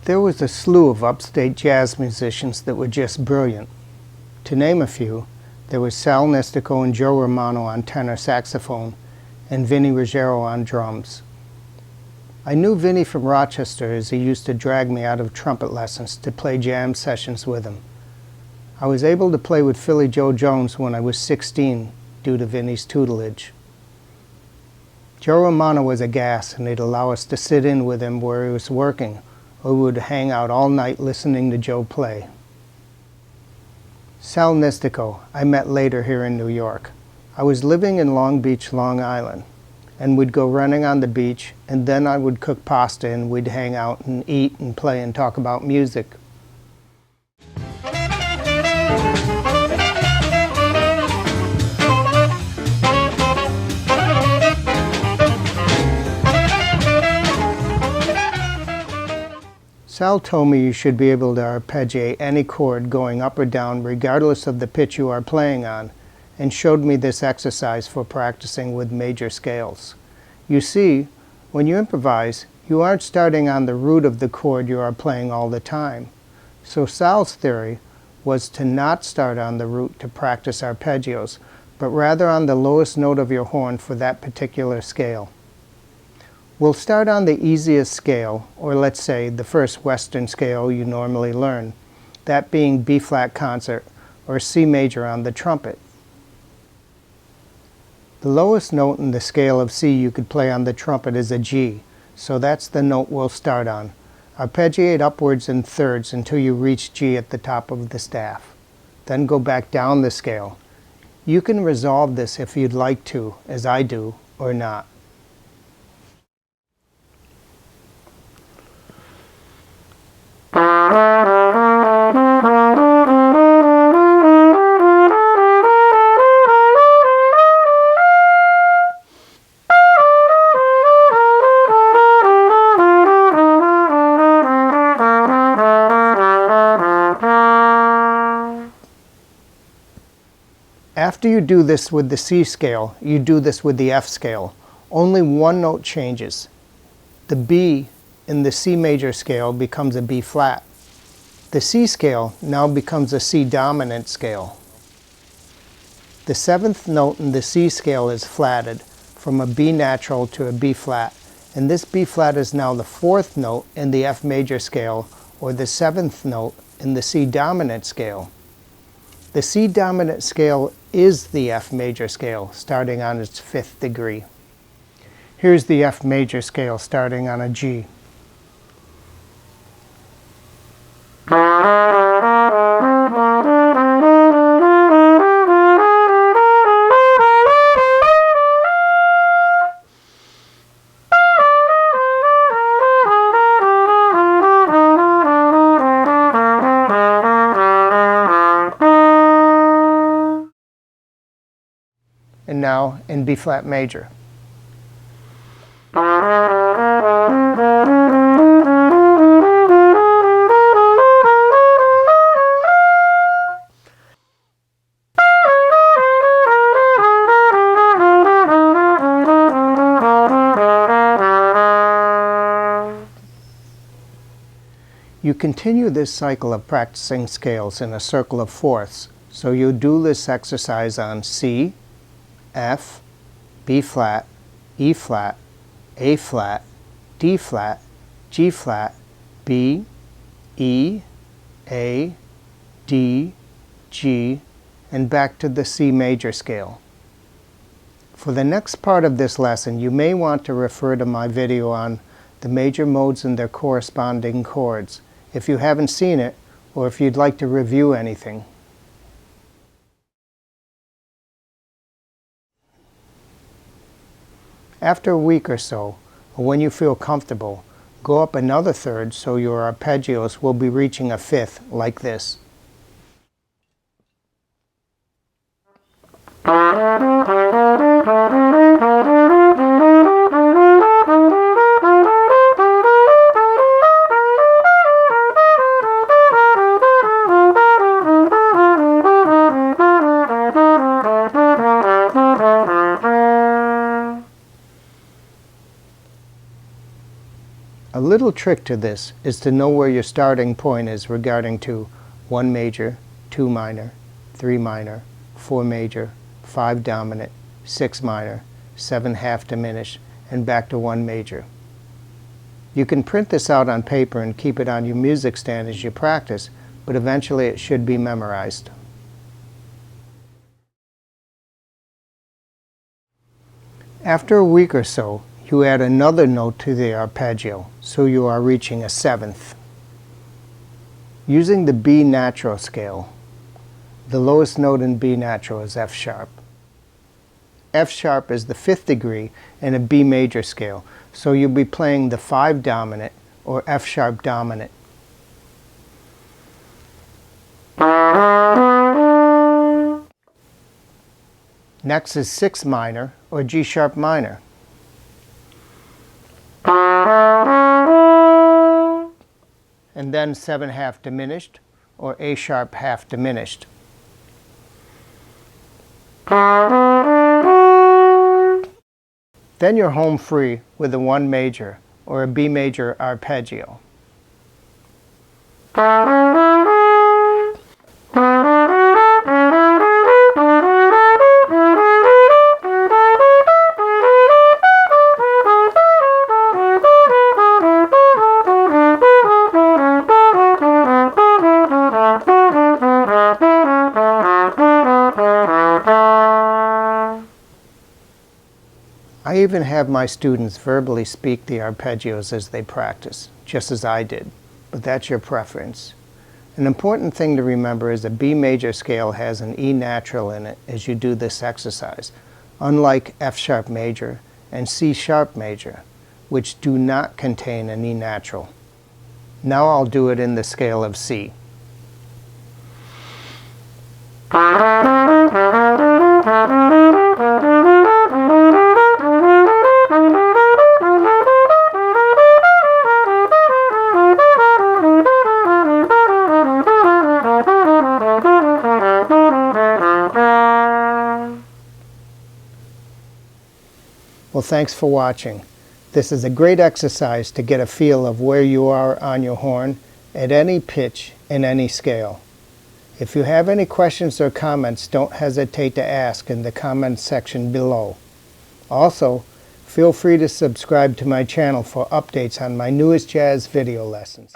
There was a slew of upstate jazz musicians that were just brilliant. To name a few, there was Sal Nistico and Joe Romano on tenor saxophone, and Vinny Ruggiero on drums. I knew Vinny from Rochester as he used to drag me out of trumpet lessons to play jam sessions with him. I was able to play with Philly Joe Jones when I was 16 due to Vinny's tutelage. Joe Romano was a gas, and he'd allow us to sit in with him where he was working, or we would hang out all night listening to Joe play. Sal Nistico I met later here in New York. I was living in Long Beach, Long Island, and we'd go running on the beach, and then I would cook pasta and we'd hang out and eat and play and talk about music. Sal told me you should be able to arpeggiate any chord going up or down regardless of the pitch you are playing on, and showed me this exercise for practicing with major scales. You see, when you improvise, you aren't starting on the root of the chord you are playing all the time. So Sal's theory was to not start on the root to practice arpeggios, but rather on the lowest note of your horn for that particular scale. We'll start on the easiest scale, or let's say the first Western scale you normally learn, that being B-flat concert or C major on the trumpet. The lowest note in the scale of C you could play on the trumpet is a G, so that's the note we'll start on. Arpeggiate upwards in thirds until you reach G at the top of the staff. Then go back down the scale. You can resolve this if you'd like to, as I do, or not. After you do this with the C scale, you do this with the F scale. Only one note changes. The B in the C major scale becomes a B flat. The C scale now becomes a C dominant scale. The seventh note in the C scale is flatted from a B natural to a B flat, and this B flat is now the fourth note in the F major scale, or the seventh note in the C dominant scale. The C dominant scale is the F major scale, starting on its fifth degree. Here's the F major scale starting on a G. And now in B flat major. You continue this cycle of practicing scales in a circle of fourths, so you do this exercise on C, F, B flat, E flat, A flat, D flat, G flat, B, E, A, D, G, and back to the C major scale. For the next part of this lesson, you may want to refer to my video on the major modes and their corresponding chords, if you haven't seen it, or if you'd like to review anything. After a week or so, or when you feel comfortable, go up another third so your arpeggios will be reaching a fifth, like this. little trick to this is to know where your starting point is regarding to 1 major, 2 minor, 3 minor, 4 major, 5 dominant, 6 minor, 7 half diminished, and back to 1 major. You can print this out on paper and keep it on your music stand as you practice, but eventually it should be memorized. After a week or so, you add another note to the arpeggio, so you are reaching a 7th. Using the B natural scale, the lowest note in B natural is F sharp. F sharp is the 5th degree in a B major scale, so you'll be playing the 5 dominant or F sharp dominant. Next is 6 minor or G sharp minor. And then 7 half diminished or A sharp half diminished. Then you're home free with a 1 major or a B major arpeggio. I even have my students verbally speak the arpeggios as they practice, just as I did, but that's your preference. An important thing to remember is a B major scale has an E natural in it as you do this exercise, unlike F sharp major and C sharp major, which do not contain an E natural. Now I'll do it in the scale of C. Well, thanks for watching. This is a great exercise to get a feel of where you are on your horn at any pitch in any scale. If you have any questions or comments, don't hesitate to ask in the comments section below. Also, feel free to subscribe to my channel for updates on my newest jazz video lessons.